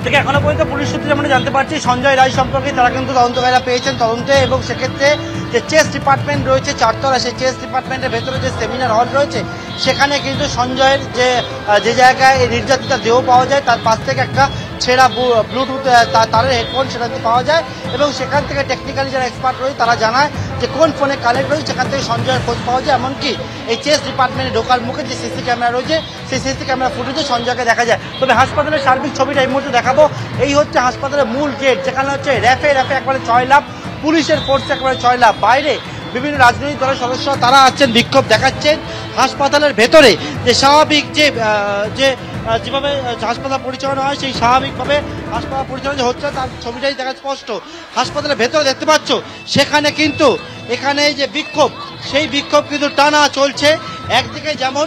থেকে এখনো পর্যন্ত পুলিশ সূত্রে আমরা জানতে পারছি সঞ্জয় রায় সম্পর্কে তারা কিন্তু তদন্তকারীরা পেয়েছেন তদন্তে, এবং সেক্ষেত্রে যে চেস ডিপার্টমেন্ট রয়েছে চারতলা, সেই চেস ডিপার্টমেন্টের ভেতরে যে সেমিনার হল রয়েছে সেখানে কিন্তু সঞ্জয়ের যে জায়গায় নির্যাতিতা দেহ পাওয়া যায় তার পাশ থেকে একটা ছেঁড়া ব্লুটুথ তারের হেডফোন সেখান থেকে পাওয়া যায়, এবং সেখান থেকে টেকনিক্যালি যারা এক্সপার্ট রয়েছে তারা জানায় যে কোন ফোনে কানেক্ট রয়েছে সেখান থেকে সঞ্জয়ের খোঁজ পাওয়া যায়। এমনকি এই চেস ডিপার্টমেন্টে ঢোকার মুখে যে সিসি ক্যামেরা রয়েছে সেই সিসি ক্যামেরা ফুটেজে সঞ্জয়কে দেখা যায়। তবে হাসপাতালের সার্বিক ছবিটা এই মুহূর্তে দেখাবো। এই হচ্ছে হাসপাতালের মূল গেট, যেখানে হচ্ছে র্যাফে একবারে 6 লাখ, পুলিশের ফোর্স একবারে 6 লাখ, বাইরে বিভিন্ন রাজনৈতিক দলের সদস্য তারা আছেন, বিক্ষোভ দেখাচ্ছেন। হাসপাতালের ভেতরে যে স্বাভাবিক যেভাবে হাসপাতাল পরিচালনা হয় সেই স্বাভাবিকভাবে হাসপাতাল পরিচালনা হচ্ছে তার ছবিটাই দেখা স্পষ্ট। হাসপাতালের ভেতরে দেখতে পাচ্ছ সেখানে কিন্তু এখানে যে বিক্ষোভ সেই বিক্ষোভ কিন্তু টানা চলছে। একদিকে যেমন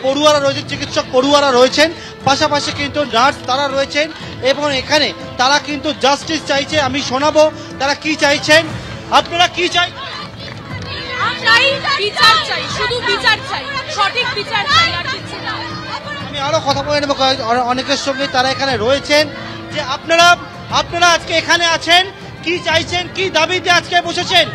পড়ুয়ারা রয়েছেন, চিকিৎসক পড়ুয়ারা রয়েছেন, পাশাপাশি কিন্তু নার্স তারা রয়েছেন, এবং এখানে তারা কিন্তু জাস্টিস চাইছে। আমি শোনাবো তারা কি চাইছেন। আপনারা কি চাই? বিচার চাই, শুধু বিচার চাই, সঠিক বিচার চাই, আর কিছু না। আমি আরো কথা বলে নেব অনেকের সঙ্গে, তারা এখানে রয়েছেন। যে আপনারা আজকে এখানে আছেন, কি চাইছেন, কি দাবিতে আজকে বসেছেন?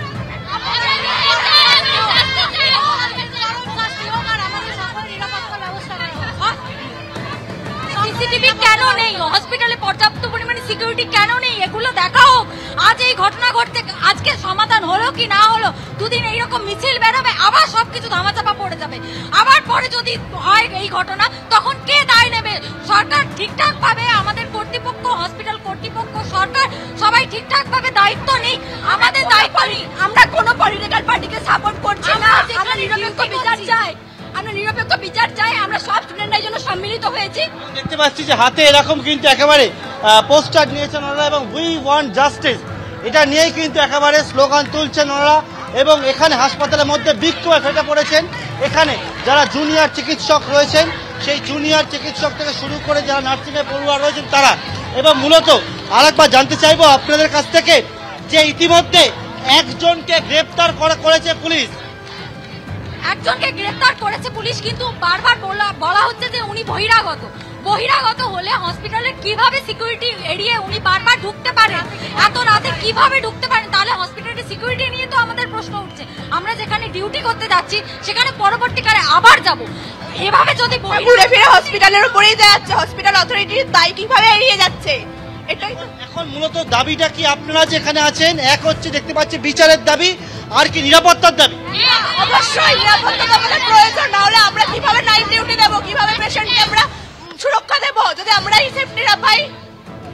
সিসিটিভি কেন নেই? হসপিটালে পর্যাপ্ত পরিমাণে সিকিউরিটি কেন নেই? এগুলো দেখা হোক। আজ এই ঘটনা ঘটতে আজকে সমাধান হলো কি না হলো, দুদিন এইরকম মিছিল বেরোবে, আবার সবকিছু ধামাচাপা পড়ে যাবে। আবার পরে যদি হয় এই ঘটনা, তখন কে দায় নেবে? সরকার ঠিকঠাক ভাবে, আমাদের কর্তৃপক্ষ, হসপিটাল কর্তৃপক্ষ, সরকার সবাই ঠিকঠাক ভাবে দায়িত্ব নেই। আমাদের দায়িত্ব নেই। আমরা কোনো পলিটিক্যাল পার্টিকে সাপোর্ট করছি না। আমরা নিরপেক্ষ বিচার চাই, আমরা নিরপেক্ষ বিচার চাই। আমরা সব স্টুডেন্টরা জন্য সম্মিলিত হয়েছি। দেখতে পাচ্ছি যে হাতে এরকম কিন্তু একেবারে পোস্টার নিয়েছেন ওনারা, এবং উই ওয়ান্ট জাস্টিস এটা নিয়েই কিন্তু একেবারে স্লোগান তুলছেন ওনারা। এবং এখানে হাসপাতালের মধ্যে বিক্ষোভে ফেটে পড়েছেন। এখানে যারা জুনিয়র চিকিৎসক রয়েছেন সেই জুনিয়র চিকিৎসক থেকে শুরু করে যারা নার্সিংয়ের পড়ুয়া রয়েছেন তারা। এবং মূলত আরেকবার জানতে চাইবো আপনাদের কাছ থেকে যে ইতিমধ্যে একজনকে গ্রেপ্তার করেছে পুলিশ। একজনকে গ্রেফতার করেছে পুলিশ, কিন্তু বারবার বলা হচ্ছে যে উনি বহিরাগত হলে হসপিটালে কিভাবে সিকিউরিটি এড়িয়ে উনি বারবার ঢুকতে পারেন? এত রাতে কিভাবে ঢুকতে পারেন? তাহলে হসপিটালের সিকিউরিটি নিয়ে তো আমাদের প্রশ্ন উঠছে। আমরা যেখানে ডিউটি করতে যাচ্ছি সেখানে পরবর্তীকালে আবার যাব, এভাবে যদি ঘুরে ফিরে হসপিটালের উপরেই যাচ্ছে, হসপিটাল অথরিটির দায় কিভাবে এড়িয়ে যাচ্ছে? এটাই তো এখন মূলত দাবিটা কি আপনারা যেখানে আছেন? এক হচ্ছে দেখতে পাচ্ছি বিচারের দাবি, আর কি নিরাপত্তার দাবি? অবশ্যই নিরাপত্তা আমাদের প্রয়োজন, না হলে আমরা কিভাবে নাইট ডিউটি দেবো, কিভাবে পেশেন্টকে আমরা সুরক্ষা দেবো যদি আমরা এই সেফটি না পাই?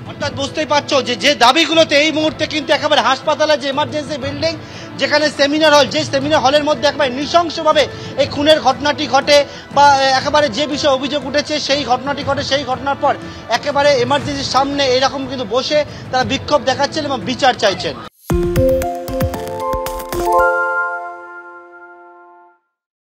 অর্থাৎ বুঝতেই পারছো যে দাবিগুলোতে এই মুহূর্তে কিন্তু একেবারে হাসপাতালের যে এমার্জেন্সি বিল্ডিং, যেখানে সেমিনার হল, যে সেমিনার হলের মধ্যে একেবারে নৃশংসভাবে এই খুনের ঘটনাটি ঘটে, বা একেবারে যে বিষয়ে অভিযোগ উঠেছে সেই ঘটনাটি ঘটে, সেই ঘটনার পর একেবারে এমার্জেন্সির সামনে এরকম কিন্তু বসে তারা বিক্ষোভ দেখাচ্ছেন এবং বিচার চাইছেন।